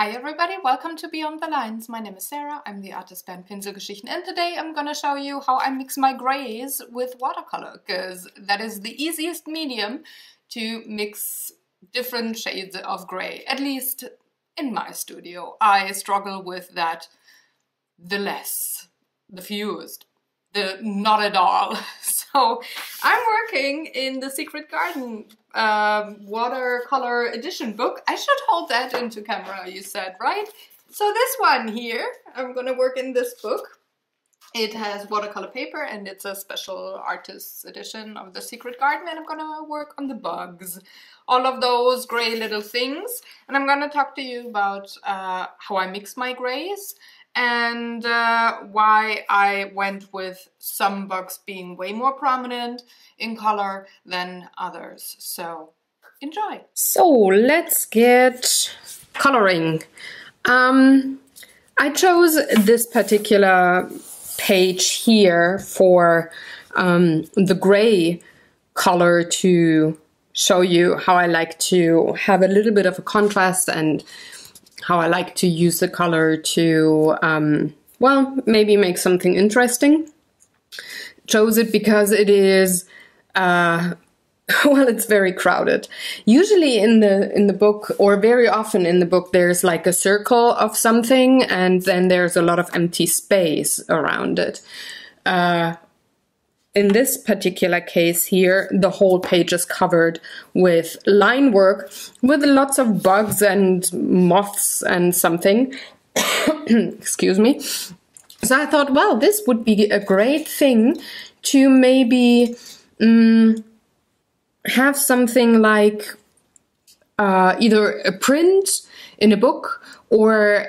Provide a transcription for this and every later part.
Hi everybody, welcome to Beyond the Lines. My name is Sarah, I'm the artist behind Pinselgeschichten, and today I'm gonna show you how I mix my grays with watercolor, because that is the easiest medium to mix different shades of gray, at least in my studio. I struggle with that the less, the fewest, the not at all. So I'm working in the Secret Garden watercolor edition book. I should hold that into camera, you said, right? So this one here, I'm gonna work in this book. It has watercolor paper and it's a special artist's edition of the Secret Garden, and I'm gonna work on the bugs, all of those gray little things. And I'm gonna talk to you about how I mix my grays and why I went with some bugs being way more prominent in color than others. So enjoy! So let's get coloring. I chose this particular page here for the gray color to show you how I like to have a little bit of a contrast and how I like to use the color to, well, maybe make something interesting. Chose it because it is, well, it's very crowded. Usually in the book, or very often in the book, there's like a circle of something, and then there's a lot of empty space around it. In this particular case here, the whole page is covered with line work with lots of bugs and moths and something. Excuse me. So I thought, well, this would be a great thing to maybe have something like either a print in a book or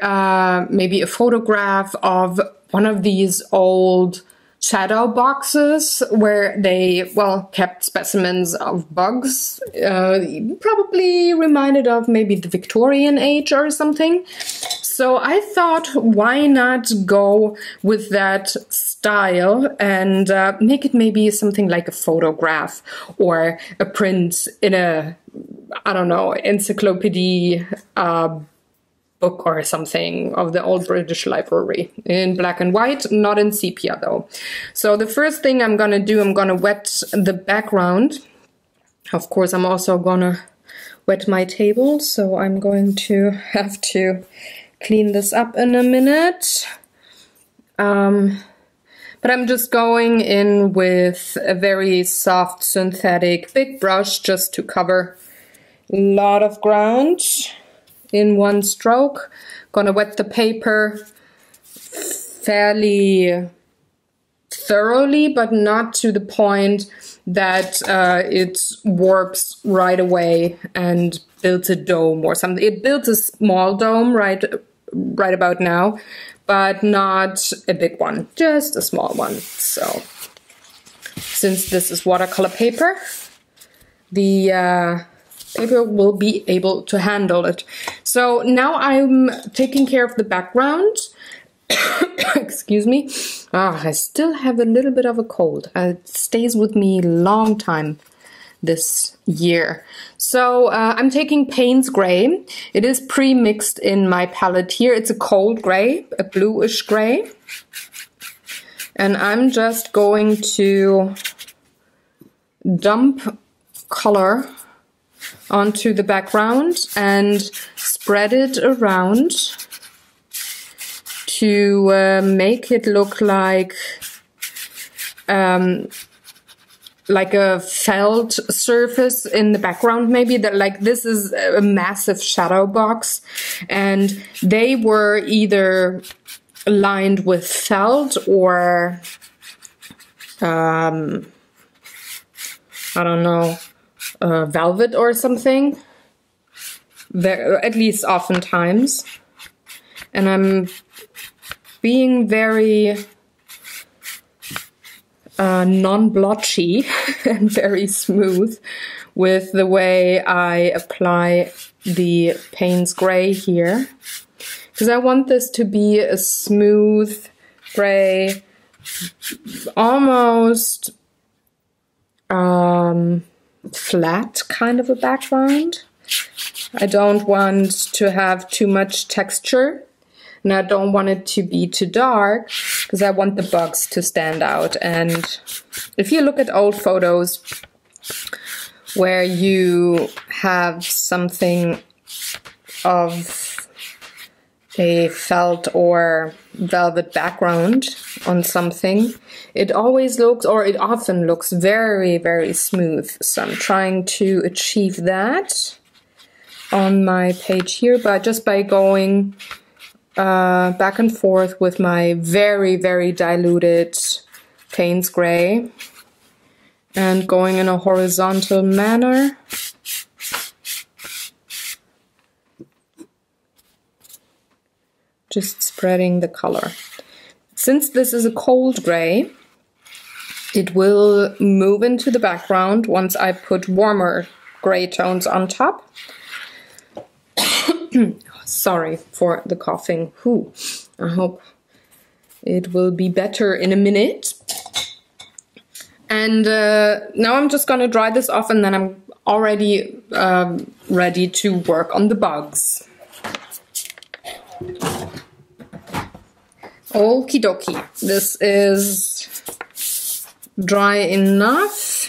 maybe a photograph of one of these old shadow boxes where they, well, kept specimens of bugs, probably reminded of maybe the Victorian age or something. So I thought, why not go with that style and make it maybe something like a photograph or a print in a, I don't know, encyclopedia book or something of the old British Library in black and white, not in sepia though. So the first thing I'm gonna do, I'm gonna wet the background. Of course, I'm also gonna wet my table, so I'm going to have to clean this up in a minute. But I'm just going in with a very soft synthetic big brush just to cover a lot of ground in one stroke. Gonna wet the paper fairly thoroughly, but not to the point that it warps right away and builds a dome or something. It builds a small dome right about now, but not a big one, just a small one. So since this is watercolor paper, the paper will be able to handle it. So now I'm taking care of the background. Excuse me. I still have a little bit of a cold. It stays with me a long time this year. So I'm taking Payne's Gray. It is pre-mixed in my palette here. It's a cold gray, a bluish gray. And I'm just going to dump color onto the background and spread it around to make it look like a felt surface in the background, maybe that, like, this is a massive shadow box and they were either lined with felt or I don't know, velvet or something, at least oftentimes. And I'm being very non-blotchy and very smooth with the way I apply the Payne's Gray here, because I want this to be a smooth gray, almost flat kind of a background. I don't want to have too much texture, and I don't want it to be too dark because I want the bugs to stand out. And if you look at old photos where you have something of a felt or velvet background on something, it always looks, or it often looks, very, very smooth. So I'm trying to achieve that on my page here, but just by going back and forth with my very, very diluted Payne's Gray and going in a horizontal manner. Just spreading the color. Since this is a cold gray, it will move into the background once I put warmer gray tones on top. Sorry for the coughing. Whew. I hope it will be better in a minute. And now I'm just gonna dry this off, and then I'm already ready to work on the bugs. Okie dokie, this is dry enough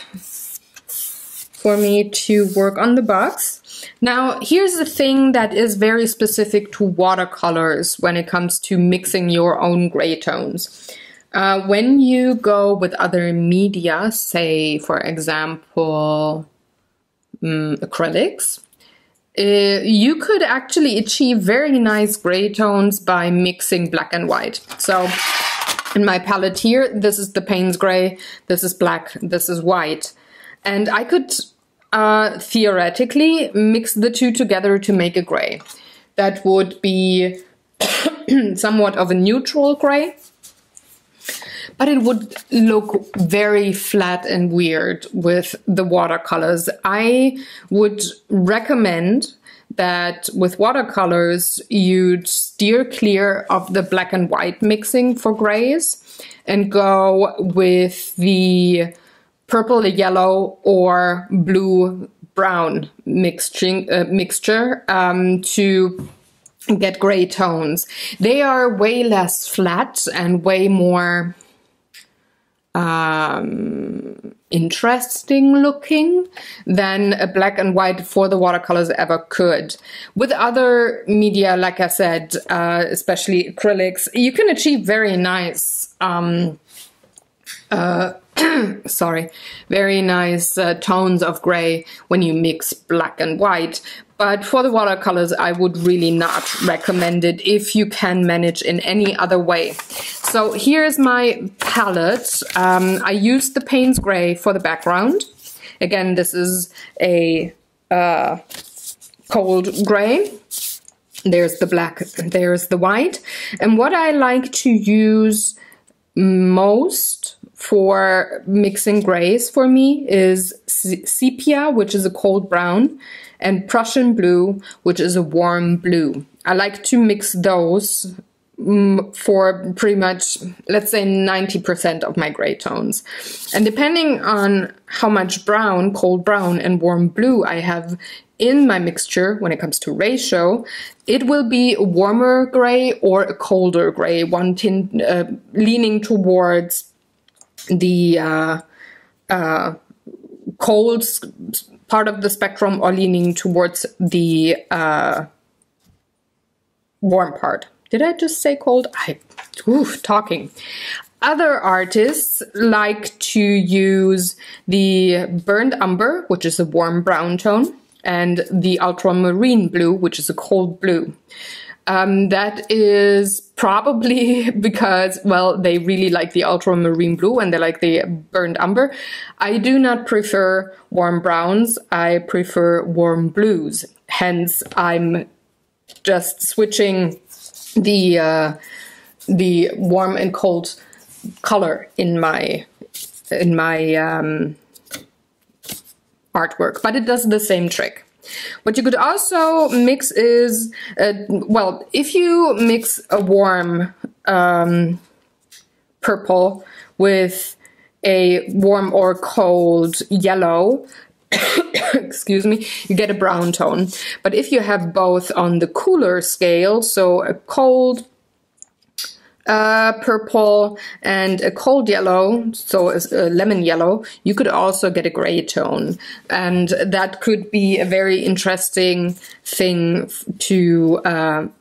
for me to work on the bugs. Now, here's the thing that is very specific to watercolors when it comes to mixing your own gray tones. When you go with other media, say, for example, acrylics, you could actually achieve very nice gray tones by mixing black and white. So in my palette here, this is the Payne's Gray, this is black, this is white. And I could theoretically mix the two together to make a gray. That would be somewhat of a neutral gray, but it would look very flat and weird with the watercolors. I would recommend that with watercolors you'd steer clear of the black and white mixing for grays and go with the purple, yellow, or blue brown mixture to get gray tones. They are way less flat and way more interesting looking than a black and white for the watercolors ever could. With other media, like I said, especially acrylics, you can achieve very nice very nice tones of gray when you mix black and white. But for the watercolors, I would really not recommend it if you can manage in any other way. So here's my palette. I used the Payne's Gray for the background. Again, this is a cold gray. There's the black, there's the white. And what I like to use most for mixing grays for me is sepia, which is a cold brown, and Prussian blue, which is a warm blue. I like to mix those for pretty much, let's say, 90% of my gray tones. And depending on how much brown, cold brown, and warm blue I have in my mixture when it comes to ratio, it will be a warmer gray or a colder gray, one tint leaning towards the cold part of the spectrum or leaning towards the warm part. Did I just say cold? Talking. Other artists like to use the burnt umber, which is a warm brown tone, and the ultramarine blue, which is a cold blue. That is probably because, well, they really like the ultramarine blue and they like the burnt umber. I do not prefer warm browns. I prefer warm blues. Hence, I'm just switching the warm and cold color in my artwork, but it does the same trick. What you could also mix is, well, if you mix a warm purple with a warm or cold yellow, excuse me, you get a brown tone. But if you have both on the cooler scale, so a cold purple and a cold yellow, so a lemon yellow, you could also get a gray tone. And that could be a very interesting thing to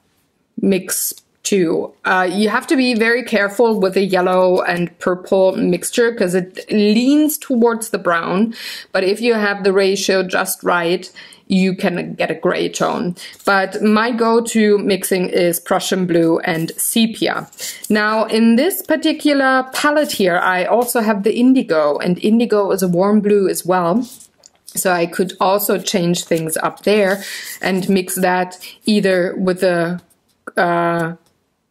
mix too. You have to be very careful with the yellow and purple mixture because it leans towards the brown. But if you have the ratio just right, you can get a gray tone. But my go-to mixing is Prussian blue and sepia. Now in this particular palette here, I also have the indigo, and indigo is a warm blue as well. So I could also change things up there and mix that either with the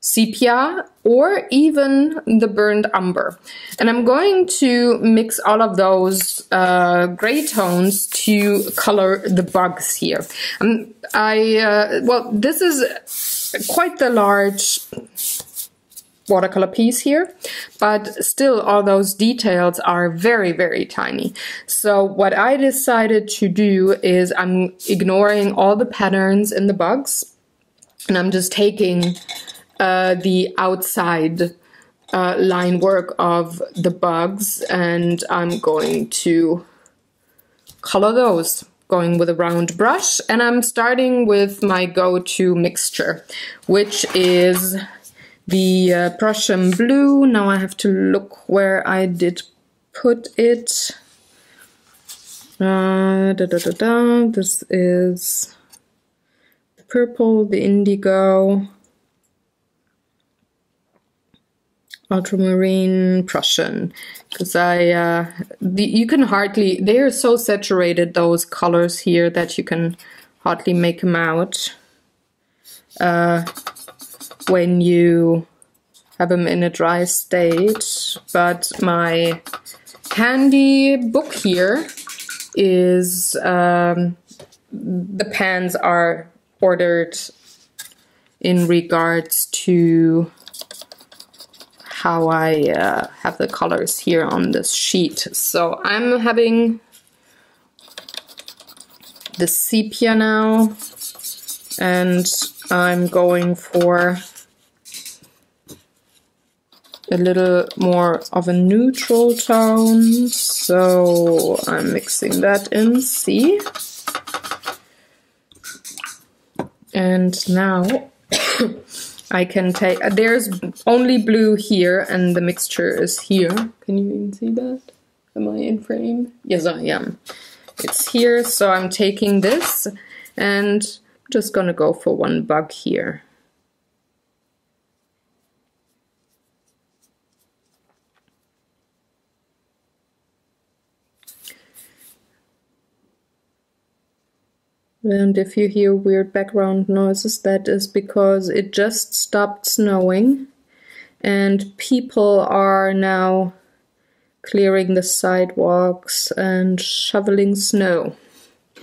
sepia or even the burnt umber. And I'm going to mix all of those gray tones to color the bugs here. Well, this is quite the large watercolor piece here, but still all those details are very, very tiny. So what I decided to do is I'm ignoring all the patterns in the bugs, and I'm just taking the outside line work of the bugs, and I'm going to color those, going with a round brush. And I'm starting with my go-to mixture, which is the Prussian blue. Now I have to look where I did put it. This is the purple, the indigo, ultramarine, Prussian, because you can hardly, they are so saturated, those colors here, that you can hardly make them out when you have them in a dry state. But my handy book here is, the pans are ordered in regards to how I have the colors here on this sheet. So I'm having the sepia now, and I'm going for a little more of a neutral tone. So I'm mixing that in, see? And now I can take, there's only blue here and the mixture is here. Can you even see that? Am I in frame? Yes, I am. It's here, so I'm taking this and just gonna go for one bug here. And if you hear weird background noises, that is because it just stopped snowing and people are now clearing the sidewalks and shoveling snow.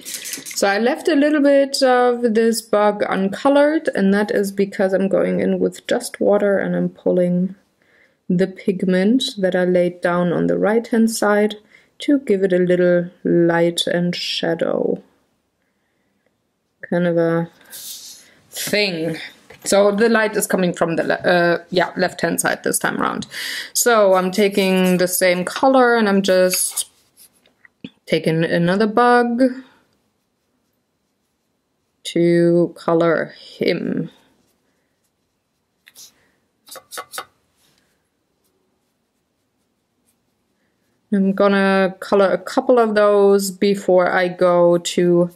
So I left a little bit of this bug uncolored, and that is because I'm going in with just water and I'm pulling the pigment that I laid down on the right hand side to give it a little light and shadow kind of a thing. So the light is coming from the left hand side this time around. So I'm taking the same color and I'm just taking another bug to color him. I'm gonna color a couple of those before I go to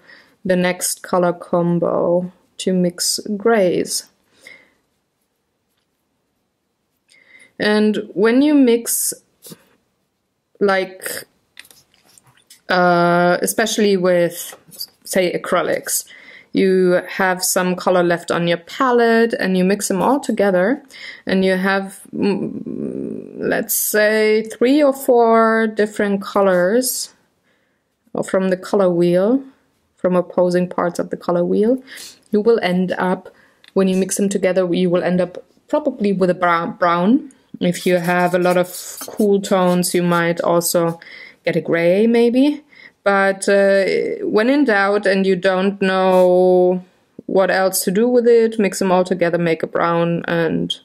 the next color combo to mix grays. And when you mix, like, especially with, say, acrylics, you have some color left on your palette and you mix them all together and you have, let's say, 3 or 4 different colors from the color wheel, from opposing parts of the color wheel. You will end up, when you mix them together, you will end up probably with a brown. If you have a lot of cool tones, you might also get a gray maybe. But when in doubt and you don't know what else to do with it, mix them all together, make a brown, and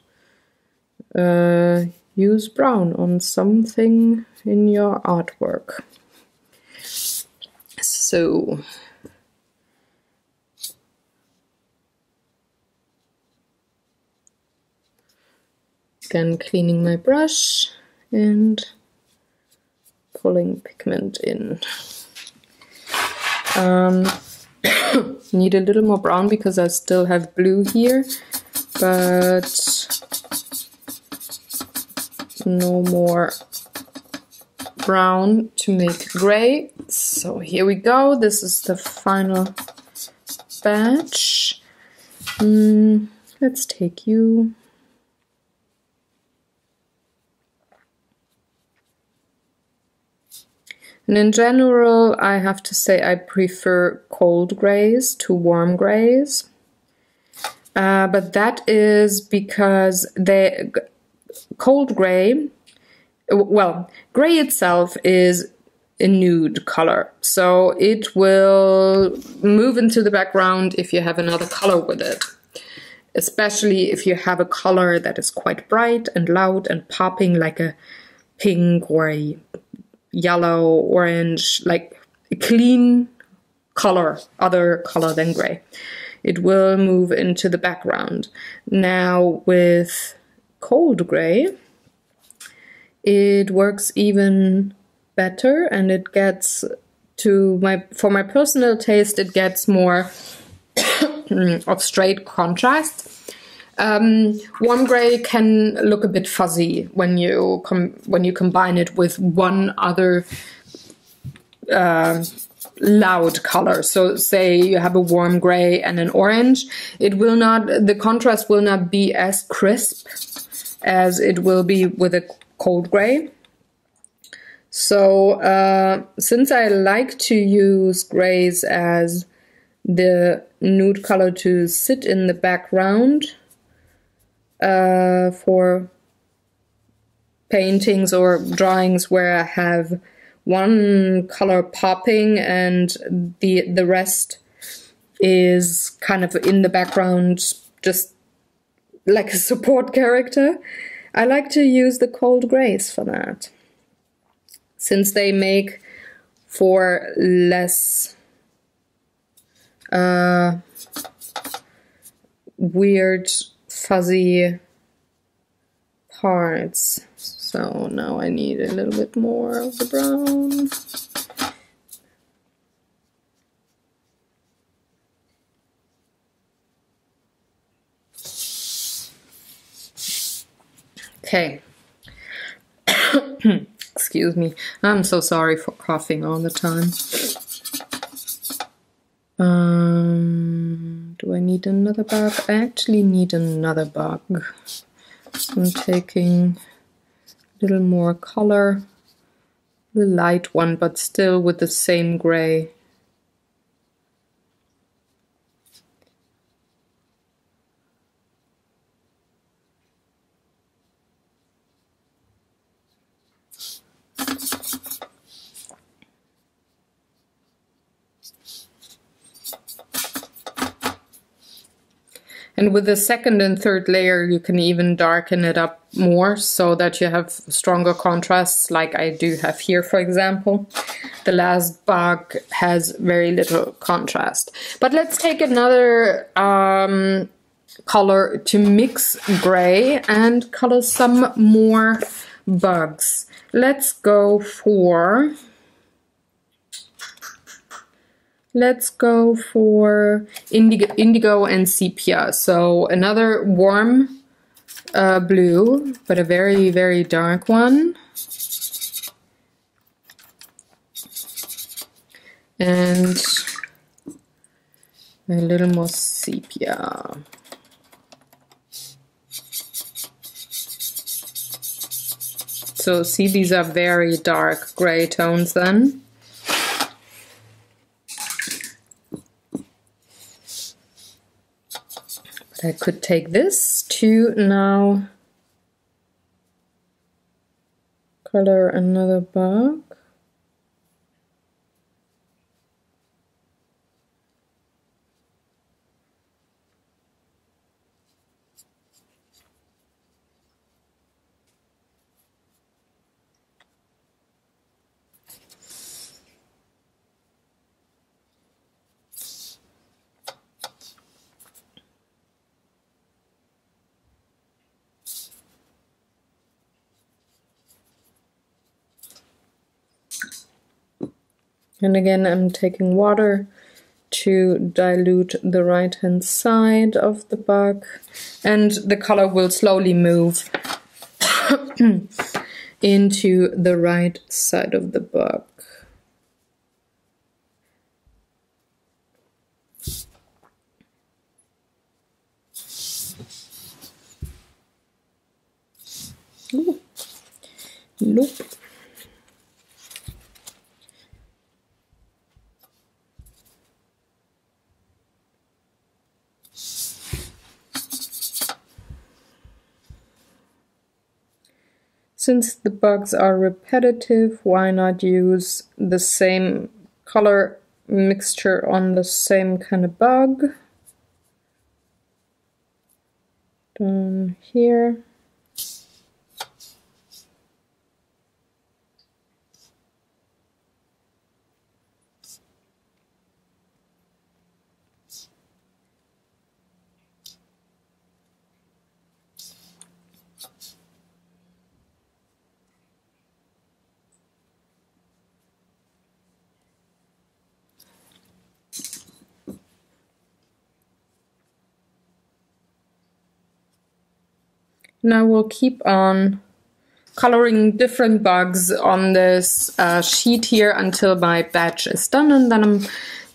use brown on something in your artwork. So again, cleaning my brush and pulling pigment in. Need a little more brown because I still have blue here, but no more brown to make gray. So here we go. This is the final batch. Let's take you. And in general, I have to say I prefer cold grays to warm grays. But that is because cold gray, well, gray itself is a nude color. So it will move into the background if you have another color with it. Especially if you have a color that is quite bright and loud and popping, like a pink or a yellow, orange, like a clean color, other color than gray. It will move into the background. Now with cold gray, it works even better, and it gets to for my personal taste, it gets more of straight contrast. Warm gray can look a bit fuzzy when you combine it with one other loud color. So say you have a warm gray and an orange, the contrast will not be as crisp as it will be with a cold gray. So since I like to use grays as the nude color to sit in the background, for paintings or drawings where I have one color popping and the rest is kind of in the background, just like a support character, I like to use the cold grays for that, since they make for less weird fuzzy parts. So now I need a little bit more of the brown. Okay. Excuse me. I'm so sorry for coughing all the time. Do I need another bug? I actually need another bug. I'm taking a little more color, the light one, but still with the same gray. And with the second and third layer, you can even darken it up more so that you have stronger contrasts, like I do have here, for example. The last bug has very little contrast. But let's take another color to mix gray and color some more bugs. Let's go for indigo and sepia. So another warm blue, but a very, very dark one. And a little more sepia. So see, these are very dark gray tones then. I could take this to now color another bug. And again, I'm taking water to dilute the right-hand side of the bug, and the color will slowly move into the right side of the bug. Ooh. Nope. Since the bugs are repetitive, why not use the same color mixture on the same kind of bug? Down here. Now we'll keep on coloring different bugs on this sheet here until my batch is done, and then I'm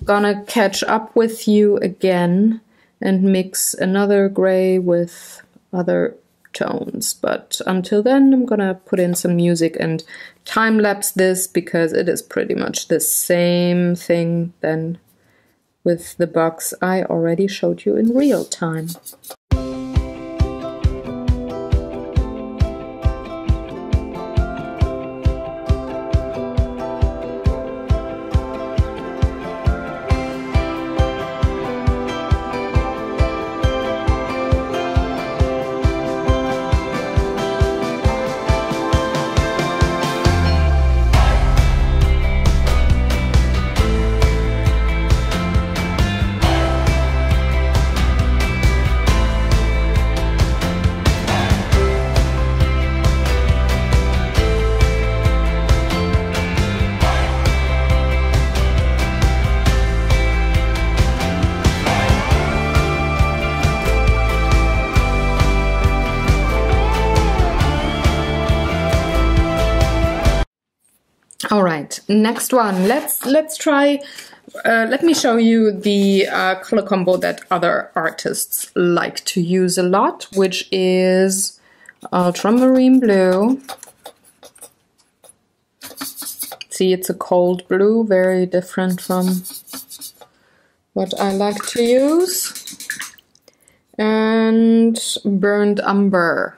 gonna catch up with you again and mix another gray with other tones. But until then, I'm gonna put in some music and time-lapse this, because it is pretty much the same thing then with the bugs I already showed you in real time. All right, next one. Let's try. Let me show you the color combo that other artists like to use a lot, which is ultramarine blue. See, it's a cold blue, very different from what I like to use. And burnt umber,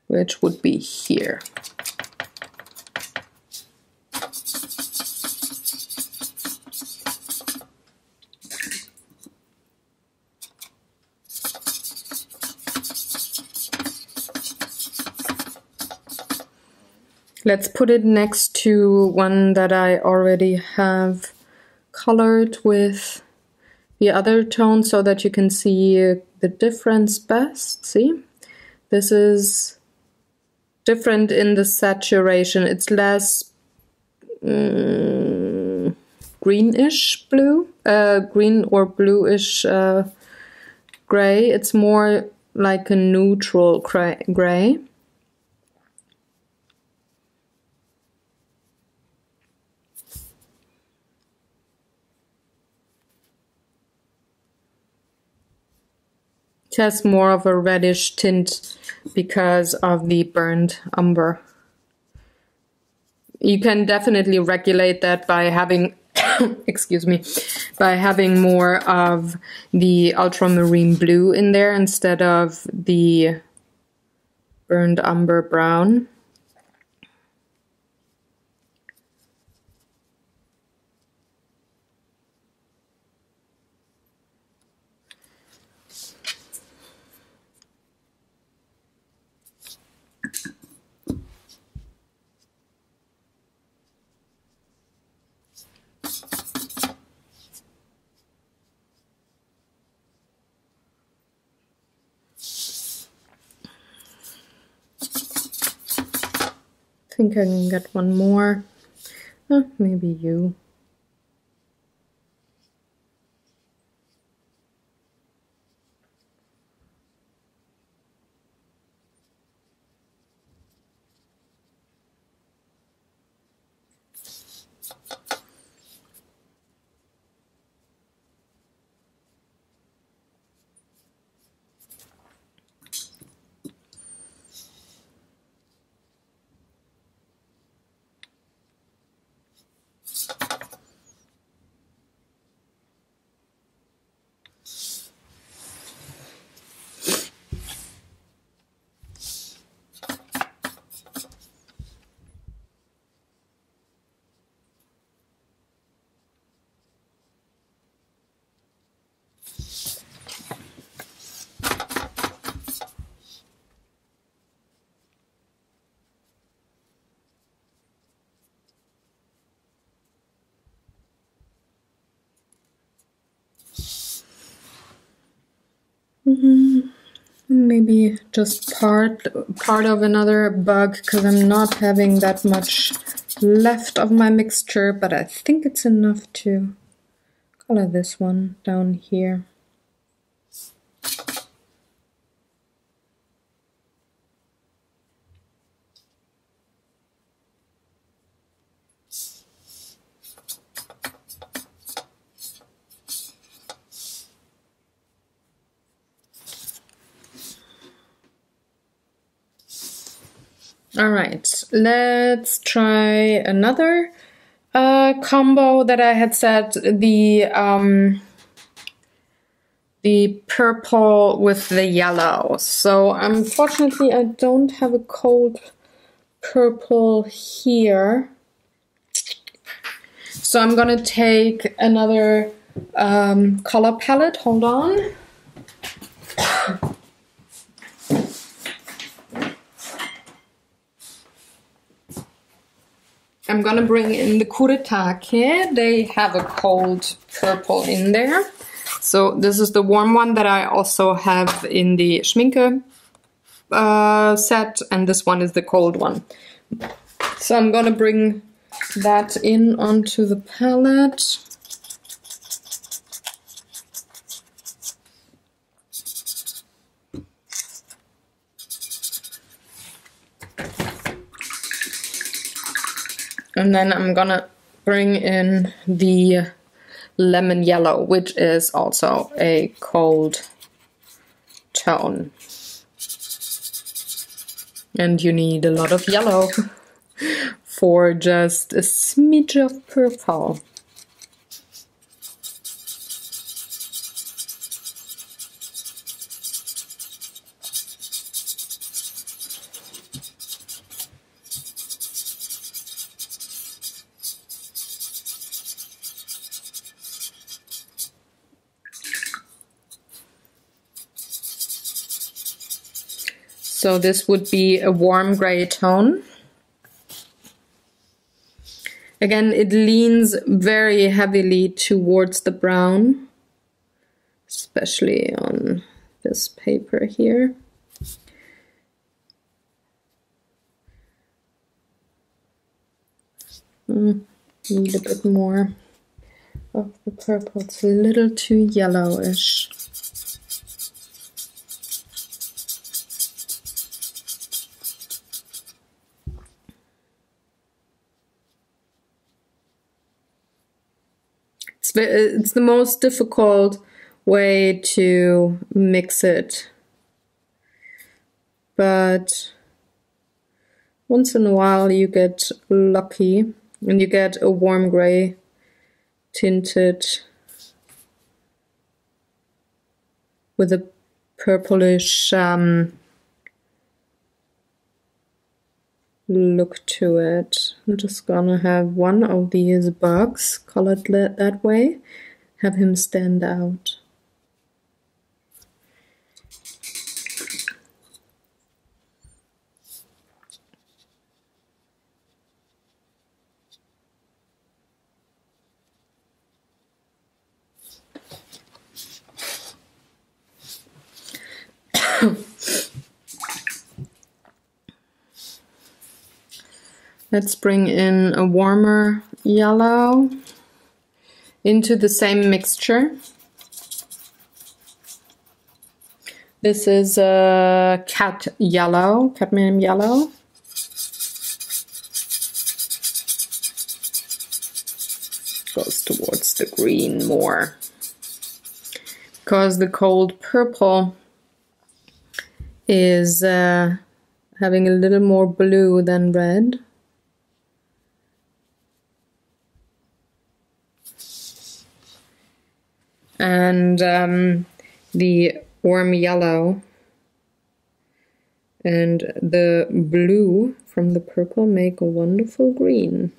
which would be here. Let's put it next to one that I already have colored with the other tone so that you can see the difference best. See? This is different in the saturation. It's less greenish blue, green or bluish gray. It's more like a neutral gray. It has more of a reddish tint because of the burnt umber. You can definitely regulate that by having, excuse me, by having more of the ultramarine blue in there instead of the burnt umber brown. I think I can get one more. Maybe you. Maybe just part of another bug, because I'm not having that much left of my mixture, but I think it's enough to color this one down here. All right, let's try another combo that I had said, the purple with the yellow. So unfortunately I don't have a cold purple here. So I'm gonna take another color palette, hold on. I'm gonna bring in the Kuretake. They have a cold purple in there. So this is the warm one that I also have in the Schminke set, and this one is the cold one. So I'm gonna bring that in onto the palette. And then I'm gonna bring in the lemon yellow, which is also a cold tone. And you need a lot of yellow for just a smidge of purple. So this would be a warm gray tone. Again, it leans very heavily towards the brown, especially on this paper here. Need a bit more of the purple. It's a little too yellowish. It's the most difficult way to mix it, but once in a while you get lucky and you get a warm gray tinted with a purplish look to it. I'm just gonna have one of these bugs colored that way, have him stand out. Let's bring in a warmer yellow into the same mixture. This is a cadmium yellow. Goes towards the green more, because the cold purple is having a little more blue than red. And the warm yellow and the blue from the purple make a wonderful green.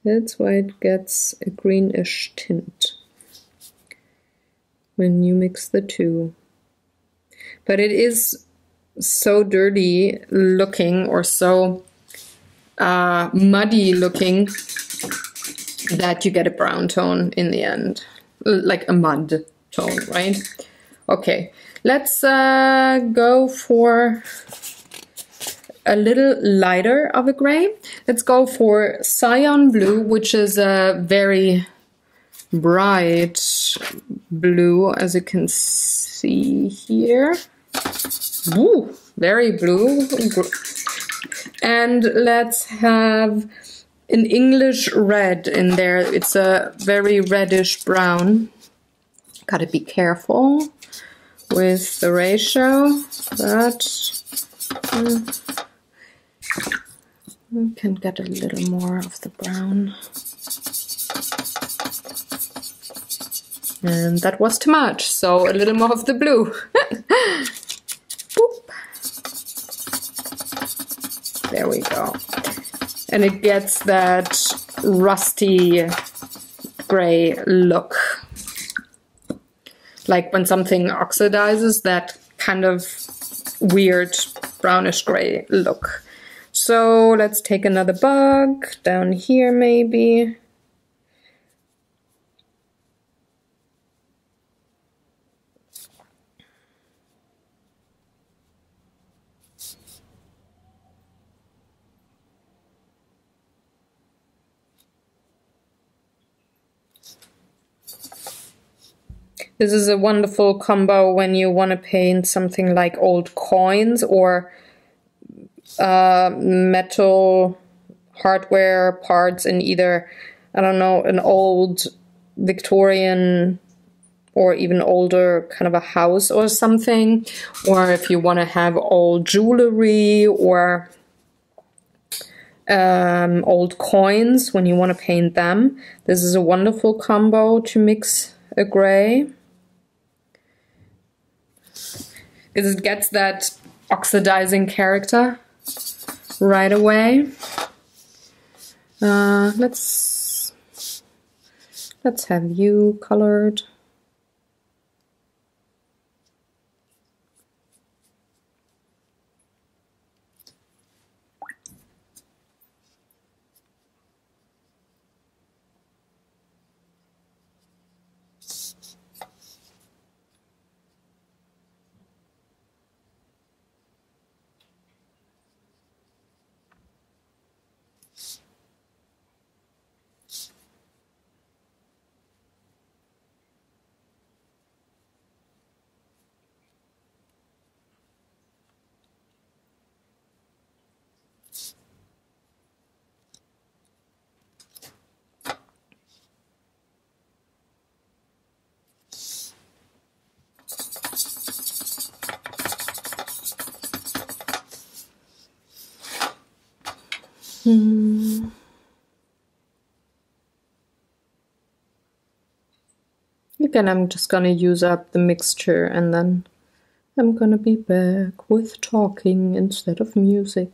That's why it gets a greenish tint when you mix the two. But it is so dirty looking, or so muddy looking, that you get a brown tone in the end. Like a mud tone, right? Okay, Let's go for a little lighter of a gray. Let's go for cyan blue, which is a very bright blue, as you can see here. Ooh, very blue. And let's have an English red in there. It's a very reddish brown. Gotta be careful with the ratio, but we can get a little more of the brown. And that was too much, so a little more of the blue. Boop. There we go. And it gets that rusty gray look. Like when something oxidizes, that kind of weird brownish gray look. So let's take another bug down here maybe. This is a wonderful combo when you want to paint something like old coins or metal hardware parts in either, I don't know, an old Victorian or even older kind of a house or something. Or if you want to have old jewelry or old coins when you want to paint them. This is a wonderful combo to mix a gray. Because it gets that oxidizing character right away. Let's have you colored. Again, I'm just gonna use up the mixture and then I'm gonna be back with talking instead of music.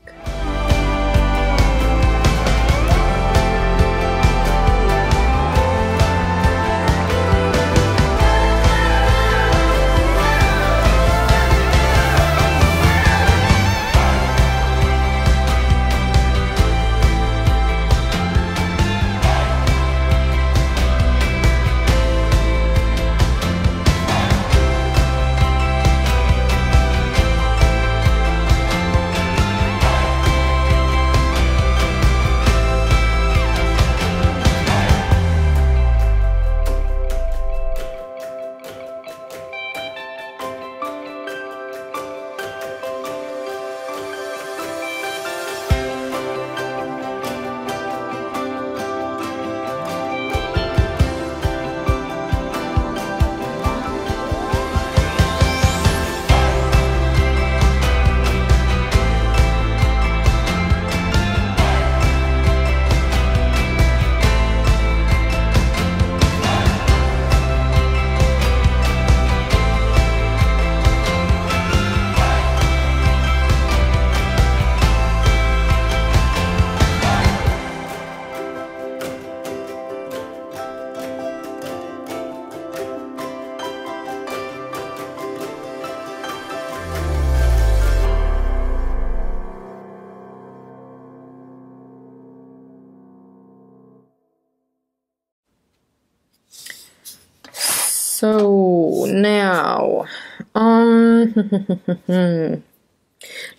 So now,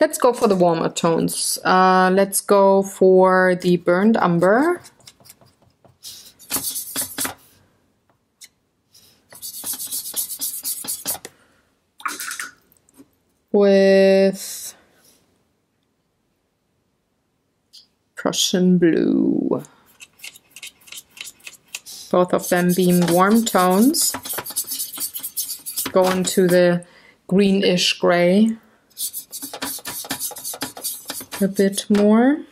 Let's go for the warmer tones. Let's go for the burnt umber. With Prussian blue. Both of them being warm tones. Go into the greenish gray a bit more.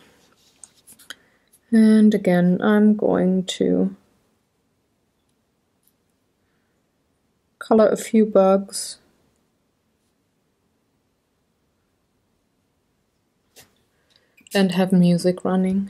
And again, I'm going to color a few bugs. And have music running.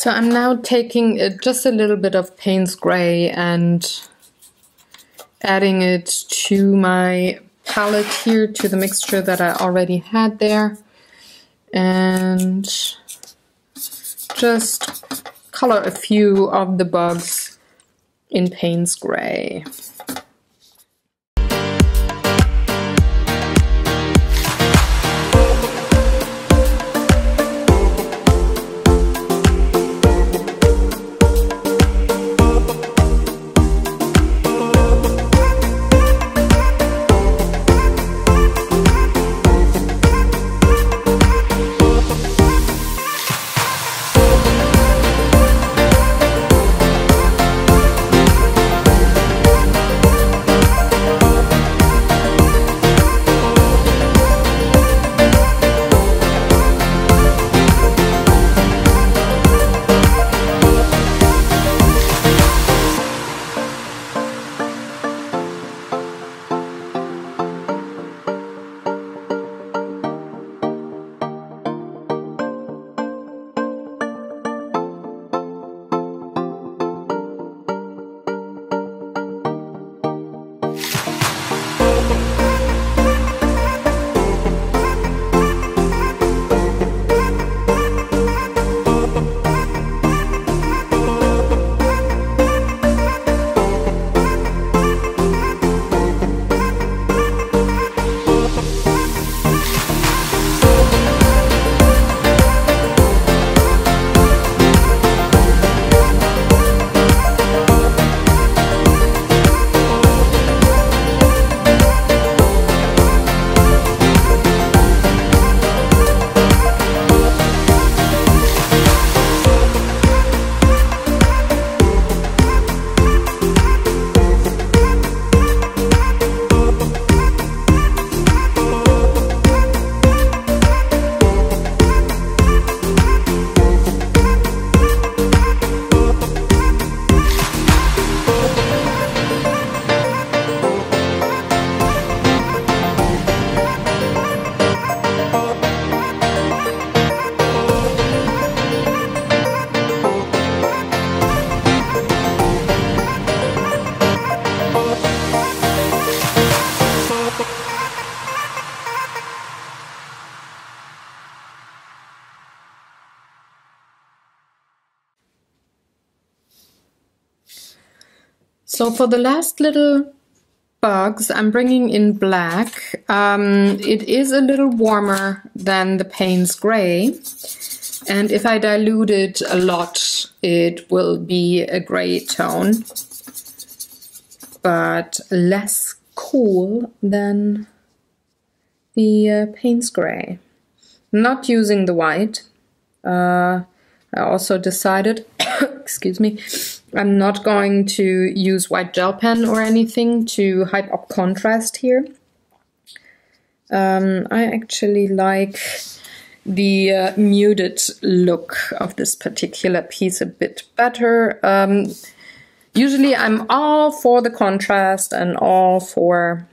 So I'm now taking just a little bit of Payne's Gray and adding it to my palette here, to the mixture that I already had there, and just color a few of the bugs in Payne's Gray. So for the last little bugs, I'm bringing in black. It is a little warmer than the Payne's Gray. And if I dilute it a lot, it will be a gray tone. But less cool than the Payne's Gray. Not using the white. I also decided, excuse me, I'm not going to use white gel pen or anything to hype up contrast here. I actually like the muted look of this particular piece a bit better. Usually I'm all for the contrast and all for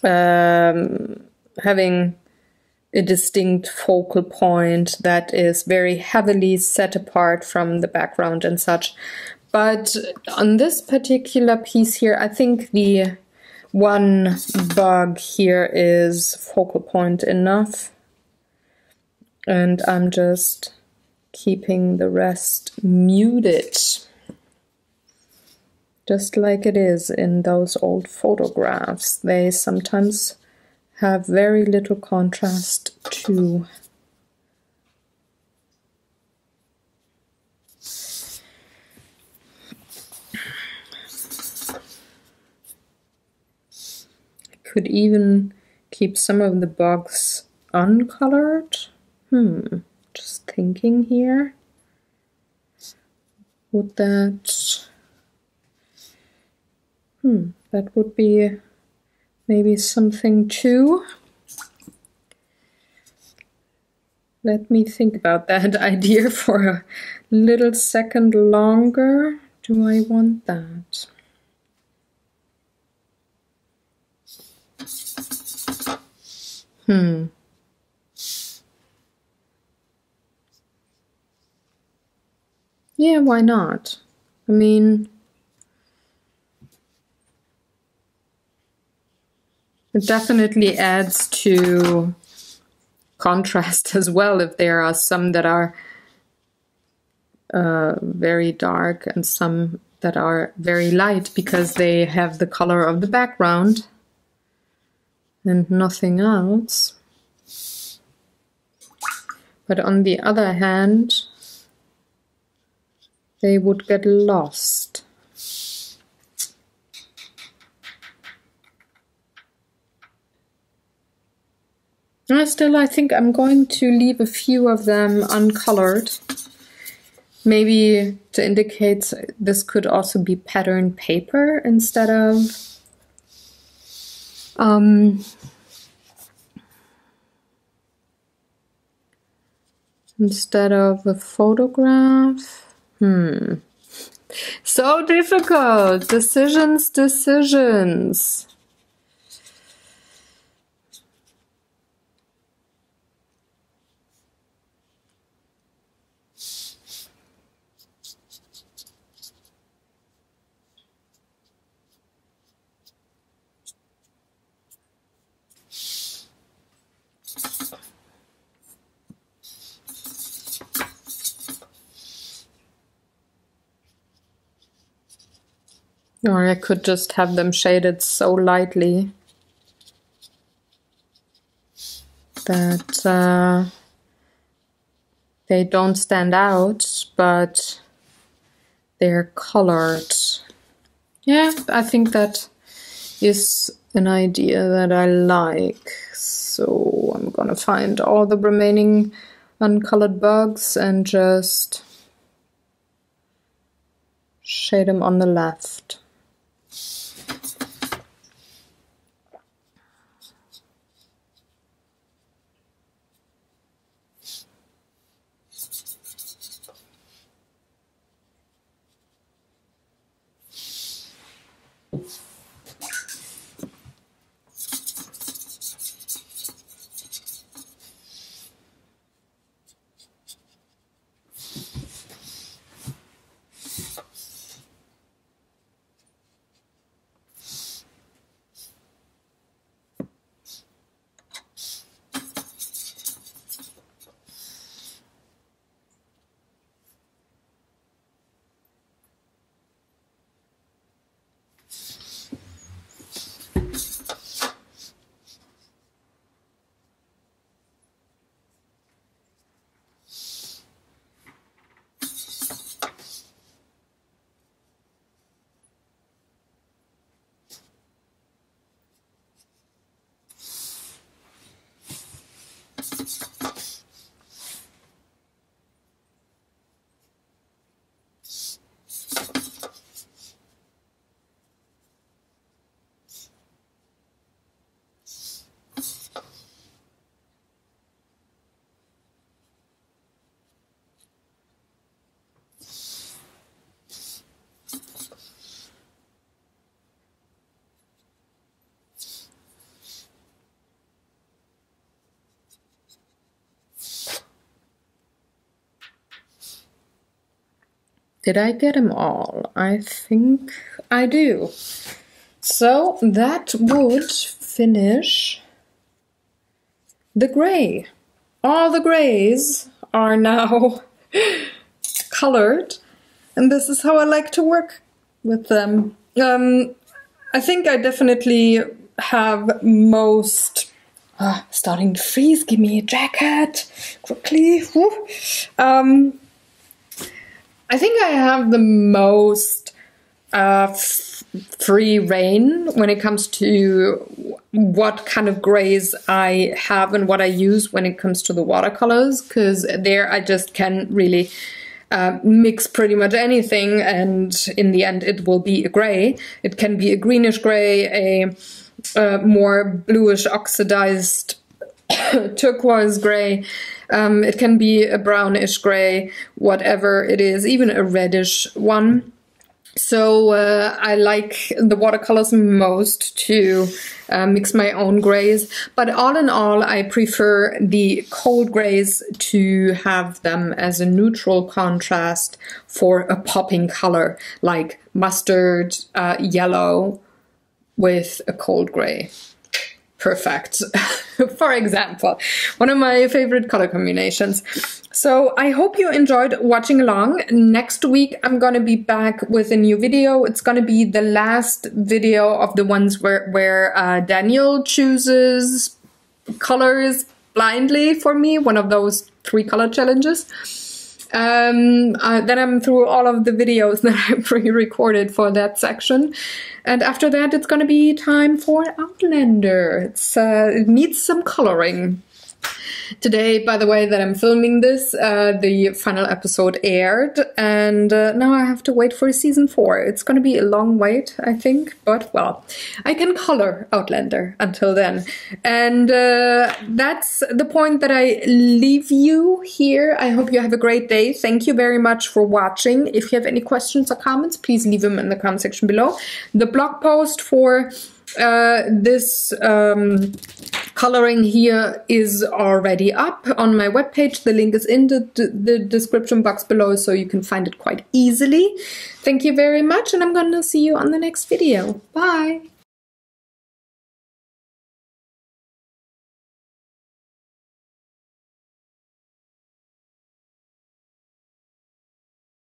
having a distinct focal point that is very heavily set apart from the background and such. But on this particular piece here, I think the one bug here is focal point enough. And I'm just keeping the rest muted. Just like it is in those old photographs. They sometimes have very little contrast too. I could even keep some of the bugs uncolored. Just thinking here. Would that... that would be maybe something too. Let me think about that idea for a little second longer. Do I want that? Yeah, why not? I mean, it definitely adds to contrast as well if there are some that are very dark and some that are very light because they have the color of the background and nothing else. But on the other hand, they would get lost. Still, I think I'm going to leave a few of them uncolored. Maybe to indicate this could also be patterned paper instead of a photograph. So difficult. Decisions. Or I could just have them shaded so lightly that they don't stand out, but they're colored. Yeah, I think that is an idea that I like. So I'm gonna find all the remaining uncolored bugs and just shade them on the left. Did I get them all? I think I do. So that would finish the gray. All the grays are now colored, and this is how I like to work with them. I think I definitely have most... starting to freeze, give me a jacket, quickly. I think I have the most free reign when it comes to what kind of grays I have and what I use when it comes to the watercolors, because there I just can really mix pretty much anything, and in the end it will be a gray. It can be a greenish gray, a more bluish oxidized turquoise gray. It can be a brownish gray, whatever it is, even a reddish one. So I like the watercolors most to mix my own grays, but all in all I prefer the cold grays to have them as a neutral contrast for a popping color like mustard, yellow with a cold gray. Perfect. For example, one of my favorite color combinations. So I hope you enjoyed watching along. Next week I'm gonna be back with a new video. It's gonna be the last video of the ones where Daniel chooses colors blindly for me, one of those 3 color challenges. Then I'm through all of the videos that I pre-recorded for that section. And after that, it's gonna be time for Outlander. It needs some coloring. Today, by the way, that I'm filming this, the final episode aired, and now I have to wait for season 4. It's going to be a long wait, I think, but well, I can color Outlander until then. And that's the point that I leave you here. I hope you have a great day. Thank you very much for watching. If you have any questions or comments, please leave them in the comment section below. The blog post for this coloring here is already up on my webpage. The link is in the description box below, so you can find it quite easily. Thank you very much, and I'm gonna see you on the next video. Bye!